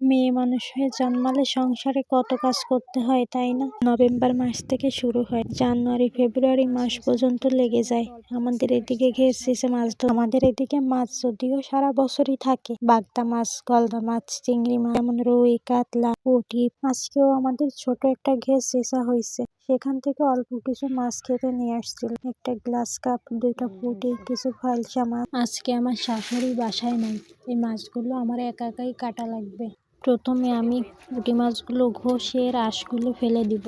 মেয়ে মানুষ হয়ে জন্মালে সংসারে কত কাজ করতে হয়, তাই না? নভেম্বর মাস থেকে শুরু হয়, জানুয়ারি ফেব্রুয়ারি মাস পর্যন্ত লেগে যায় আমাদের এদিকে ঘের শেষে মাছ ধরা। আমাদের এদিকে মাছ যদিও সারা বছরই থাকে, বাগদা মাছ, গলদা মাছ, চিংড়ি মাছ, যেমন রুই, কাতলা, পুঁটি। আজকেও আমাদের ছোট একটা ঘের শেষা হয়েছে, সেখান থেকে অল্প কিছু মাছ খেতে নিয়ে আসছিল, একটা গ্লাস কাপ, 2টা পুঁটি, কিছু ফলসা মাছ। আজকে আমার শাশুড়ি বাসায় নাই, এই মাছগুলো আমার একা একাই কাটা লাগবে। প্রথমে আমি পুঁটি মাছগুলো ঘষে আঁশগুলো ফেলে দিব।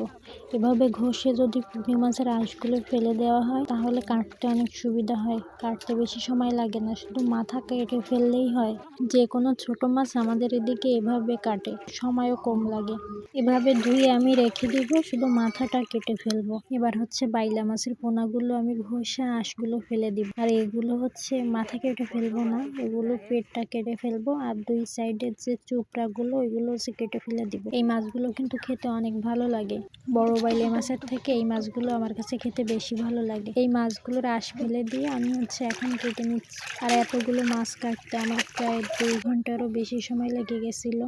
এভাবে ঘষে যদি পুঁটি মাছের আঁশগুলো ফেলে দেওয়া হয় তাহলে কাটতে অনেক সুবিধা হয়, কাটতে বেশি সময় লাগে না, শুধু মাথা কেটে ফেললেই হয়। যে কোনো ছোট মাছ আমাদের এদিকে এভাবে কাটে, সময়ও কম লাগে। এভাবে ধুয়ে আমি রেখে দিব, শুধু মাথাটা কেটে ফেলবো। এবার হচ্ছে বাইলা মাছের পোনাগুলো আমি ঘষে আঁশগুলো ফেলে দিব, আর এগুলো হচ্ছে মাথা কেটে ফেলবো না, এগুলো পেটটা কেটে ফেলবো, আর দুই সাইডের যে চোপড়াগুলো ওইগুলো হচ্ছে কেটে ফেলে দিব। এই মাছগুলো কিন্তু খেতে অনেক ভালো লাগে, বড় বাইলা মাছের থেকে এই মাছগুলো আমার কাছে খেতে বেশি ভালো লাগে। এই মাছগুলোর আঁশ ফেলে দিয়ে আমি হচ্ছে এখন কেটে নিচ্ছি। আর এতগুলো মাছ কাটতে আমার প্রায় 2 ঘন্টারও বেশি সময় লেগে গেছিল,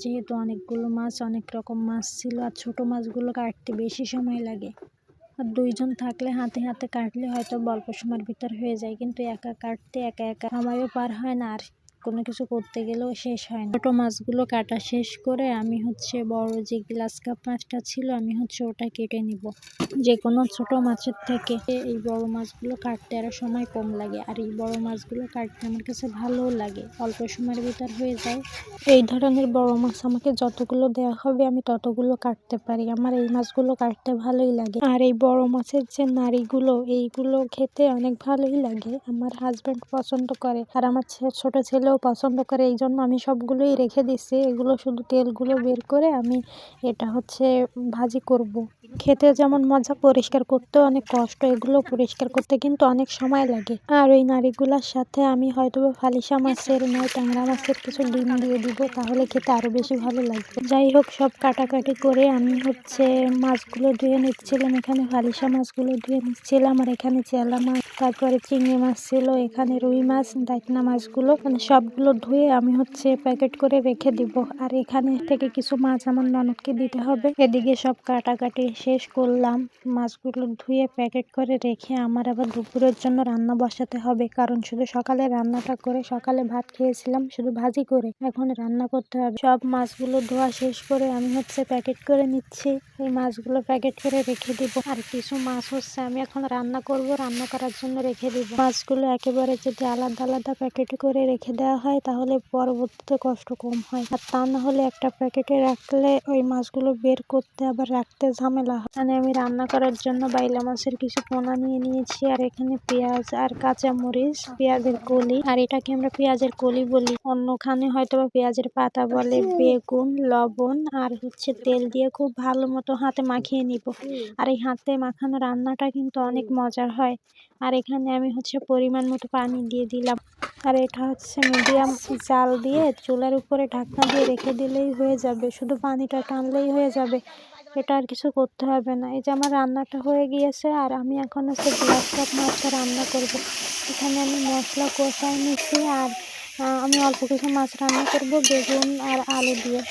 যেহেতু অনেকগুলো মাছ, অনেক রকম মাছ ছিল, আর ছোট মাছগুলো কাটতে বেশি সময় লাগে। আর 2 জন থাকলে হাতে হাতে কাটলে হয়তো অল্প সময়ের ভিতর হয়ে যায়, কিন্তু একা কাটতে একা সময়ও পার হয় না, আর কোনো কিছু করতে গেলেও শেষ হয় না। ছোট মাছগুলো কাটা শেষ করে আমি হচ্ছে বড় যে গ্লাস কাপ মাছটা ছিল আমি হচ্ছে ওটা কেটে নিব। যে কোনো ছোট মাছের থেকে এই বড় মাছগুলো কাটতে আরো সময় কম লাগে, আর এই বড় মাছগুলো কাটতে আমার কাছে ভালোও লাগে, অল্প সময়ের ভিতর হয়ে যায়। এই ধরনের বড় মাছ আমাকে যতগুলো দেওয়া হবে আমি ততগুলো কাটতে পারি, আমার এই মাছগুলো কাটতে ভালোই লাগে। আর এই বড় মাছের যে নাড়িগুলো, এইগুলো খেতে অনেক ভালোই লাগে, আমার হাজবেন্ড পছন্দ করে, আর আমার ছোট ছেলেও পছন্দ করে, এই জন্য আমি সবগুলোই রেখে দিচ্ছি। এগুলো শুধু তেলগুলো বের করে আমি এটা হচ্ছে ভাজি করব। খেতে যেমন মজা, পরিষ্কার করতেও অনেক কষ্ট, এগুলো পরিষ্কার করতে কিন্তু অনেক সময় লাগে। আর ওই নাড়িগুলোর সাথে আমি হয়তো ফালিশা মাছের নয় ট্যাংরা মাছের কিছু ডিম দিয়ে দিব, তাহলে খেতে আরো বেশি ভালো লাগবে। যাই হোক, সব কাটাকাটি করে আমি হচ্ছে মাছগুলো ধুয়ে নিচ্ছিলাম, এখানে ফালিশা মাছগুলো ধুয়ে নিচ্ছিলাম, আর এখানে চেলা মাছ, তারপরে চিংড়ি মাছ ছিল, এখানে রুই মাছ, দাইকনা মাছগুলো মানে সবগুলো ধুয়ে আমি হচ্ছে প্যাকেট করে রেখে দিব। আর এখানে থেকে কিছু মাছ আমার ননদকে দিতে হবে। এদিকে সব কাটাকাটি শেষ করলাম, মাছগুলো ধুয়ে প্যাকেট করে রেখে আমার আবার দুপুরের জন্য রান্না বসাতে হবে, কারণ শুধু সকালে রান্নাটা করে, সকালে ভাত খেয়েছিলাম শুধু ভাজি করে, এখন রান্না করতে হবে। সব মাছগুলো ধোয়া শেষ করে আমি হচ্ছে প্যাকেট করে নিচ্ছি, এই মাছগুলো প্যাকেট করে রেখে দিব। আর কিছু মাছ হচ্ছে আমি এখন রান্না করব, রান্না করার জন্য রেখে দিব। মাছগুলো একেবারে যদি আলাদা আলাদা প্যাকেট করে রেখে দেওয়া হয় তাহলে পরবর্তীতে কষ্ট কম হয়, আর তা না হলে একটা প্যাকেটে রাখলে ওই মাছগুলো বের করতে আবার রাখতে ঝামেলা হয়। মানে আমি রান্না করার জন্য বাইলা মাছের কিছু পোনা নিয়ে নিয়েছি, আর এখানে পেঁয়াজ আর কাঁচা মরিচ, পেঁয়াজের কলি, আর এটাকে আমরা পেঁয়াজের কলি বলি, অন্যখানে হয়তো বা পেঁয়াজের পাতা বলে। বেগুন, লবণ আর হচ্ছে তেল দিয়ে খুব ভালো মতো হাতে মাখিয়ে নিব, আর এই হাতে মাখানো রান্নাটা কিন্তু অনেক মজার হয়। আর এখানে আমি হচ্ছে পরিমাণ মতো পানি দিয়ে দিলাম, আর এটা হচ্ছে মিডিয়াম জাল দিয়ে চুলার উপরে ঢাকনা দিয়ে রেখে দিলেই হয়ে যাবে, শুধু পানিটা টানলেই হয়ে যাবে, এটা আর কিছু করতে হবে না। এই যে আমার রান্নাটা হয়ে গিয়েছে, আর আমি এখন হচ্ছে গ্লাস কাপ মাছটা রান্না করব। এখানে আমি মশলা কষাই নিচ্ছি, আর আমি অল্প কিছু মাছ রান্না করব বেগুন আর আলু দিয়ে।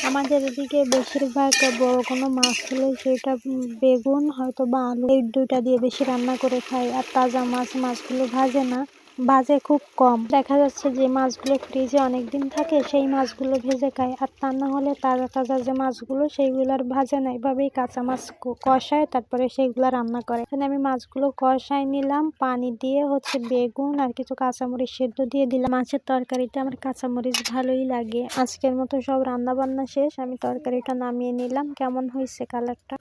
আমাদের এদিকে বেশিরভাগ বড় কোনো মাছ হলে সেটা বেগুন হয়তো বা আলু, এই 2টা দিয়ে বেশি রান্না করে খাই। আর তাজা মাছগুলো ভাজে না, ভাজে খুব কম। দেখা যাচ্ছে যে মাছগুলো ফ্রিজে অনেকদিন থাকে সেই মাছগুলো ভেজে খায়, আর তা না হলে তাজা তাজা যে মাছগুলো সেইগুলো আর ভাজে না, এভাবেই কাঁচা মাছ কষায় তারপরে সেইগুলো রান্না করে। এখানে আমি মাছগুলো কষাই নিলাম, পানি দিয়ে হচ্ছে বেগুন আর কিছু কাঁচামরিচ সেদ্ধ দিয়ে দিলাম। মাছের তরকারিতে আমার কাঁচামরিচ ভালোই লাগে। আজকের মতো সব রান্না বান্না শেষ, আমি তরকারিটা নামিয়ে নিলাম। কেমন হয়েছে কালারটা?